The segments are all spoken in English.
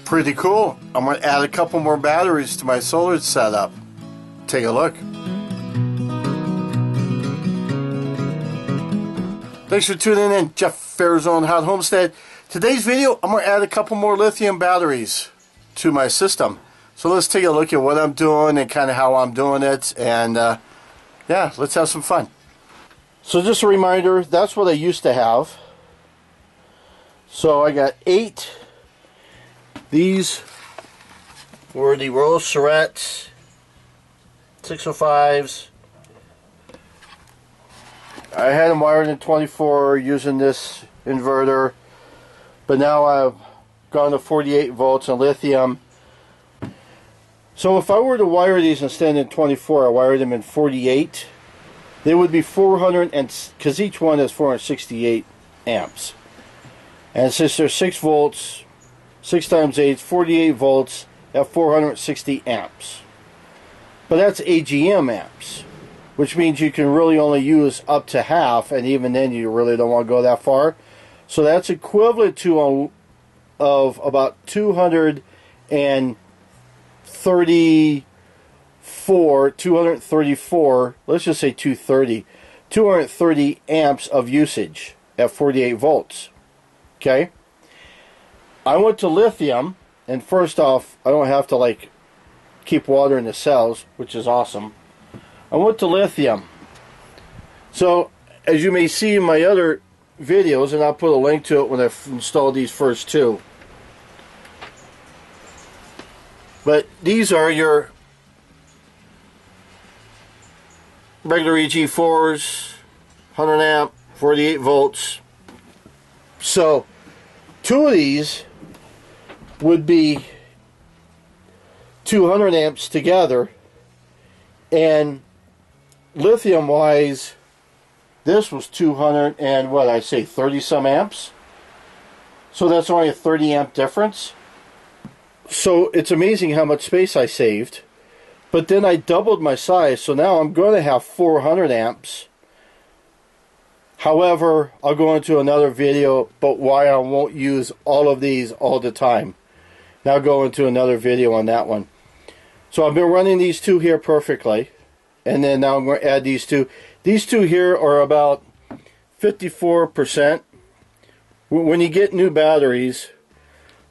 Pretty cool. I'm going to add a couple more batteries to my solar setup. Take a look. Thanks for tuning in, Jeff Fairzone's Hot Homestead. Today's video, I'm going to add a couple more lithium batteries to my system. So let's take a look at what I'm doing and kind of how I'm doing it. And yeah, let's have some fun. So just a reminder, that's what I used to have. So I got 8. These were the Royal Surette 605s. I had them wired in 24 using this inverter, but now I've gone to 48 volts and lithium. So if I were to wire these instead in 24, I wired them in 48, they would be 400, and because each one is 468 amps. And since they're 6 volts, 6 times 8, 48 volts at 460 amps. But that's AGM amps, which means you can really only use up to half, and even then you really don't want to go that far. So that's equivalent to of about 234, let's just say 230 amps of usage at 48 volts. Okay? I went to lithium, and first off, I don't have to like keep water in the cells, which is awesome. I went to lithium. So, as you may see in my other videos, and I'll put a link to it when I've installed these first 2. But these are your regular EG4s, 100 amp, 48 volts. So, 2 of these would be 200 amps together, and lithium wise this was 200 and what I say 30 some amps, so that's only a 30 amp difference. So it's amazing how much space I saved. But then I doubled my size, so now I'm going to have 400 amps. However, I'll go into another video but why I won't use all of these all the time. Now I'll go into another video on that one. So I've been running these 2 here perfectly, and then now I'm going to add these 2. These 2 here are about 54%. When you get new batteries,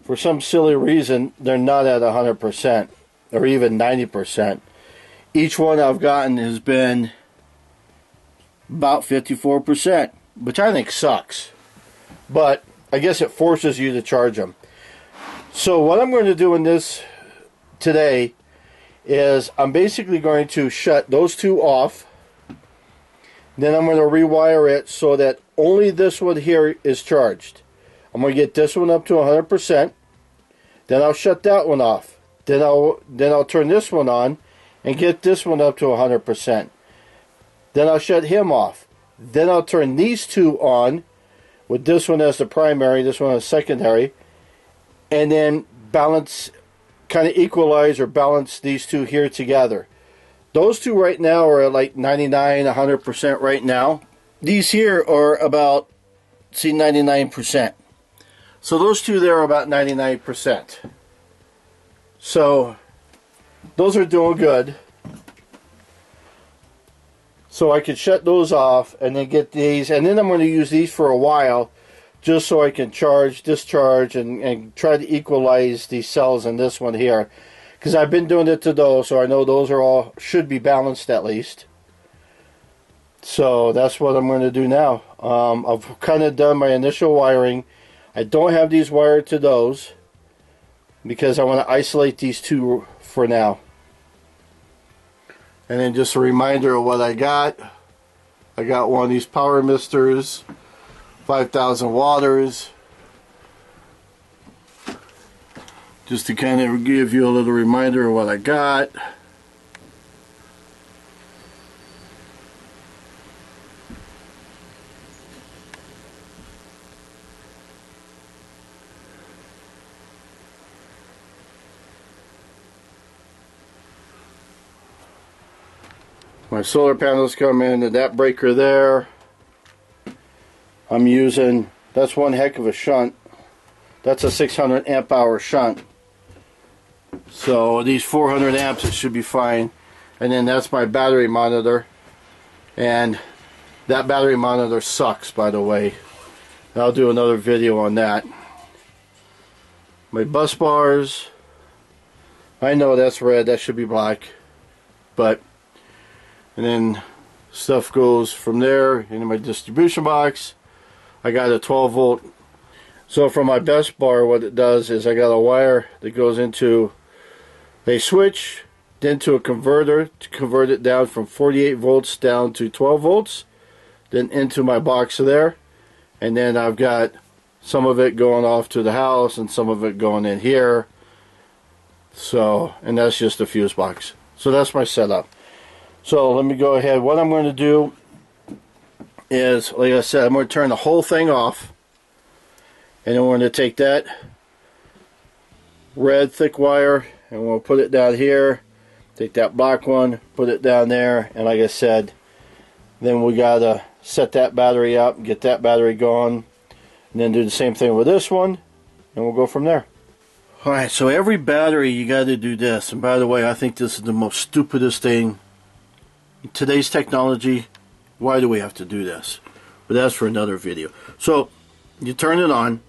for some silly reason, they're not at 100% or even 90%. Each one I've gotten has been about 54%, which I think sucks. But I guess it forces you to charge them. So what I'm going to do in this today is I'm basically going to shut those 2 off. Then I'm going to rewire it so that only this one here is charged. I'm going to get this one up to 100%. Then I'll shut that one off. Then I'll turn this one on and get this one up to 100%. Then I'll shut him off. Then I'll turn these 2 on with this one as the primary, this one as secondary, and then balance, kind of equalize or balance these 2 here together. Those 2 right now are at like 99, 100% right now. These here are about, see, 99%. So those 2 there are about 99%. So those are doing good. So I can shut those off and then get these, and then I'm going to use these for a while just so I can charge, discharge, and try to equalize these cells in this one here. Because I've been doing it to those, so I know those are all, should be balanced at least. So that's what I'm going to do now. I've kind of done my initial wiring. I don't have these wired to those because I want to isolate these 2 for now. And then just a reminder of what I got. I got one of these power misters, 5,000 watters. Just to kind of give you a little reminder of what I got. My solar panels come into that breaker there. I'm using, that's one heck of a shunt. That's a 600 amp hour shunt. So these 400 amps, it should be fine. And then that's my battery monitor, and that battery monitor sucks, by the way. I'll do another video on that. My bus bars, I know that's red, that should be black, but and then stuff goes from there into my distribution box. I got a 12 volt. So for my bus bar, what it does is I got a wire that goes into a switch, then to a converter to convert it down from 48 volts down to 12 volts, then into my box there, and then I've got some of it going off to the house and some of it going in here. So, and that's just a fuse box. So that's my setup. So let me go ahead. What I'm going to do is, like I said, I'm going to turn the whole thing off, and then we're going to take that red thick wire and we'll put it down here, take that black one, put it down there, and like I said, then we got to set that battery up, get that battery going, and then do the same thing with this one, and we'll go from there. Alright, so every battery you got to do this. And by the way, I think this is the most stupidest thing in today's technology. Why do we have to do this? But that's for another video. So you turn it on,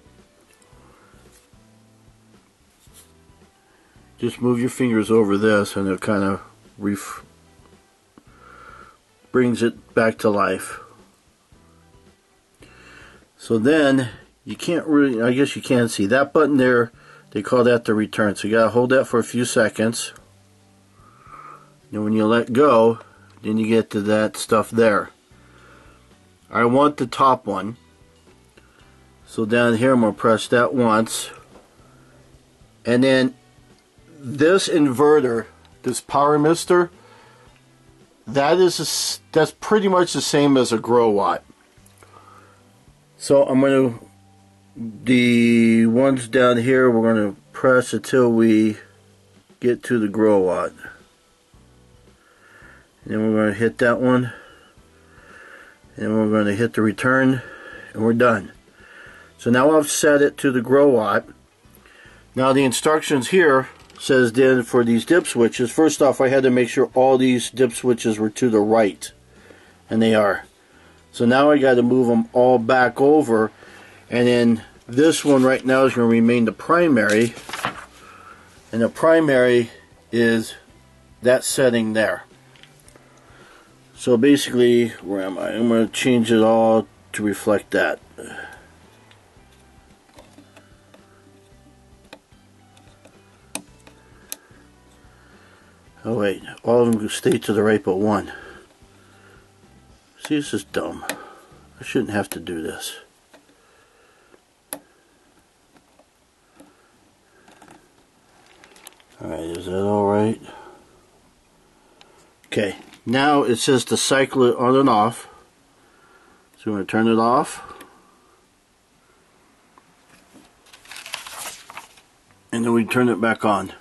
just move your fingers over this and it kind of brings it back to life. So then you can't really, I guess you can see that button there, they call that the return. So you gotta hold that for a few seconds. And when you let go, then you get to that stuff there. I want the top one. So down here I'm gonna press that once. And then this inverter, this power mister, that's pretty much the same as a grow watt. So I'm going to, the ones down here, we're going to press until we get to the grow watt. And then we're going to hit that one. And we're going to hit the return, and we're done. So now I've set it to the grow watt. Now the instructions here says then for these dip switches, first off I had to make sure all these dip switches were to the right, and they are. So now I got to move them all back over, and then this one right now is going to remain the primary, and the primary is that setting there. So basically, where am I? I'm going to change it all to reflect that. Oh wait, all of them stay to the right but one. See, this is dumb. I shouldn't have to do this. Alright, is that alright? Okay, now it says to cycle it on and off. So I'm going to turn it off. And then we turn it back on.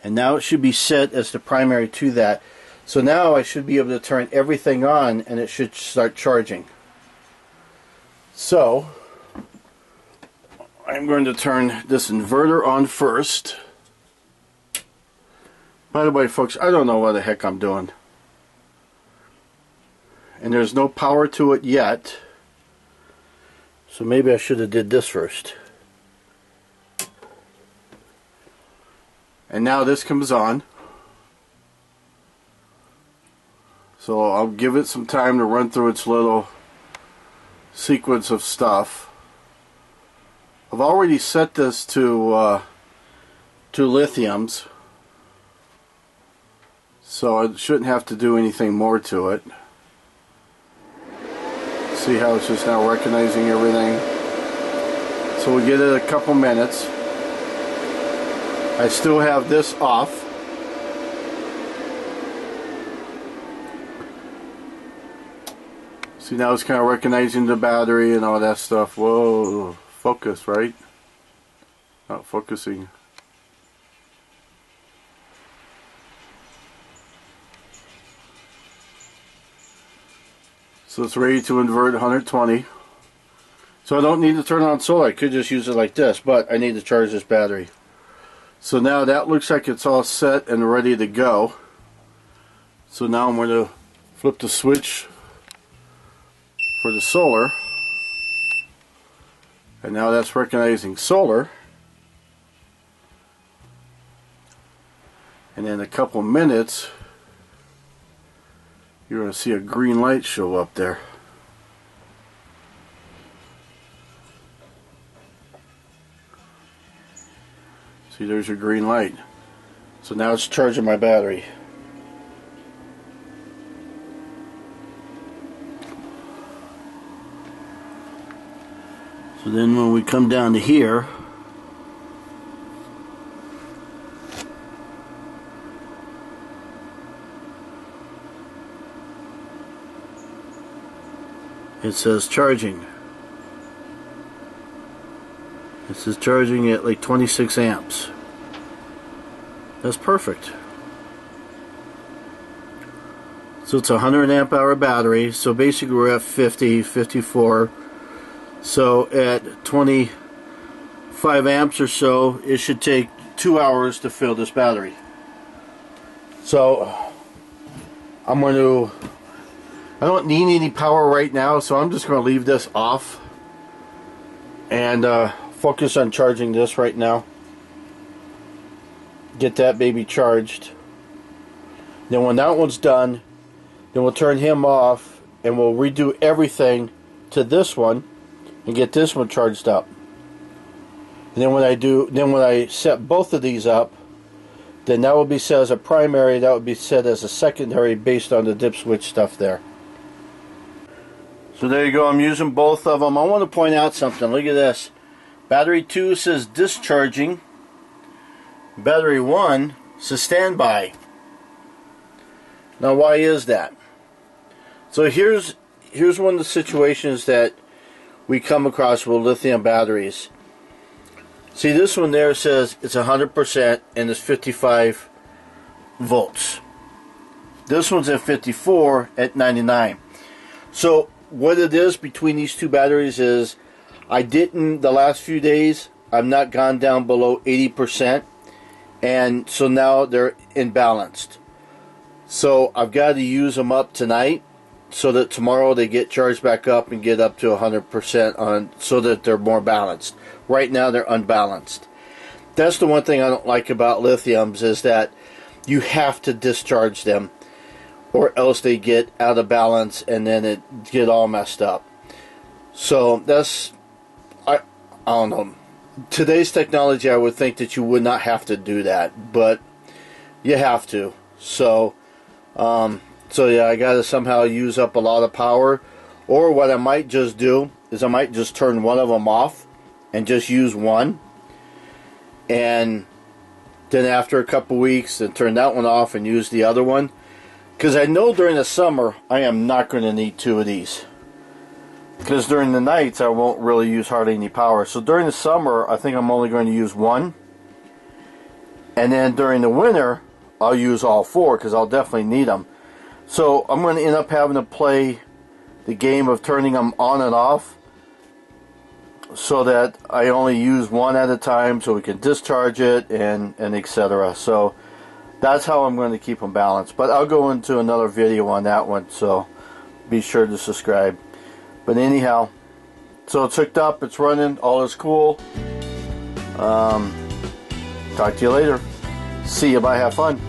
And now it should be set as the primary to that. So now I should be able to turn everything on and it should start charging. So I'm going to turn this inverter on first. By the way, folks, I don't know what the heck I'm doing. And there's no power to it yet. So maybe I should have did this first. And now this comes on. So I'll give it some time to run through its little sequence of stuff. I've already set this to lithiums, so I shouldn't have to do anything more to it. See how it's just now recognizing everything. So we'll give it a couple minutes. I still have this off. See, now it's kind of recognizing the battery and all that stuff. Whoa, focus, right? Not focusing. So it's ready to invert 120. So I don't need to turn on solar. I could just use it like this, but I need to charge this battery. So now that looks like it's all set and ready to go. So now I'm going to flip the switch for the solar. And now that's recognizing solar. And in a couple of minutes, you're going to see a green light show up there. See, there's your green light. So now it's charging my battery. So then when we come down to here, it says charging. This is charging at like 26 amps. That's perfect. So it's a 100 amp hour battery. So basically we're at 50, 54. So at 25 amps or so, it should take 2 hours to fill this battery. So I don't need any power right now, so I'm just going to leave this off and focus on charging this right now. Get that baby charged. Then when that one's done, then we'll turn him off and we'll redo everything to this one and get this one charged up. And then when I set both of these up, then that will be set as a primary, that will be set as a secondary based on the dip switch stuff there. So there you go, I'm using both of them. I want to point out something. Look at this. Battery 2 says discharging. Battery 1 says standby. Now why is that? So here's one of the situations that we come across with lithium batteries. See, this one there says it's 100% and it's 55 volts. This one's at 54 at 99. So what it is between these two batteries is the last few days, I've not gone down below 80%, and so now they're imbalanced. So I've got to use them up tonight so that tomorrow they get charged back up and get up to 100% on, so that they're more balanced. Right now they're unbalanced. That's the one thing I don't like about lithiums, is that you have to discharge them or else they get out of balance and then it get all messed up. So that's, I don't know. Today's technology, I would think that you would not have to do that, but you have to. So yeah, I gotta somehow use up a lot of power. Or what I might just do is I might just turn one of them off and just use one, and then after a couple weeks then turn that one off and use the other one, because I know during the summer I am not going to need two of these, because during the nights I won't really use hardly any power. So during the summer I think I'm only going to use one, and then during the winter I'll use all four because I'll definitely need them. So I'm going to end up having to play the game of turning them on and off so that I only use one at a time so we can discharge it and etc. So that's how I'm going to keep them balanced. But I'll go into another video on that one, so be sure to subscribe. But anyhow, so it's hooked up, it's running, all is cool. Talk to you later. See you, bye, have fun.